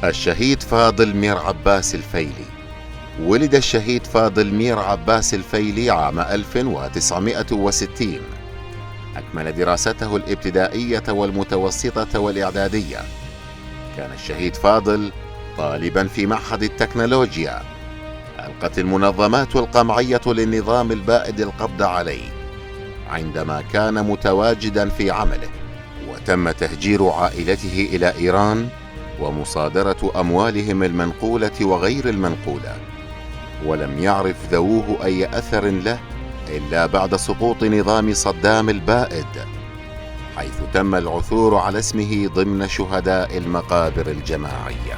الشهيد فاضل مير عباس الفيلي. ولد الشهيد فاضل مير عباس الفيلي عام 1960. أكمل دراسته الابتدائية والمتوسطة والإعدادية. كان الشهيد فاضل طالبا في معهد التكنولوجيا. ألقت المنظمات القمعية للنظام البائد القبض عليه عندما كان متواجدا في عمله، وتم تهجير عائلته إلى إيران ومصادرة أموالهم المنقولة وغير المنقولة. ولم يعرف ذووه أي أثر له إلا بعد سقوط نظام صدام البائد، حيث تم العثور على اسمه ضمن شهداء المقابر الجماعية.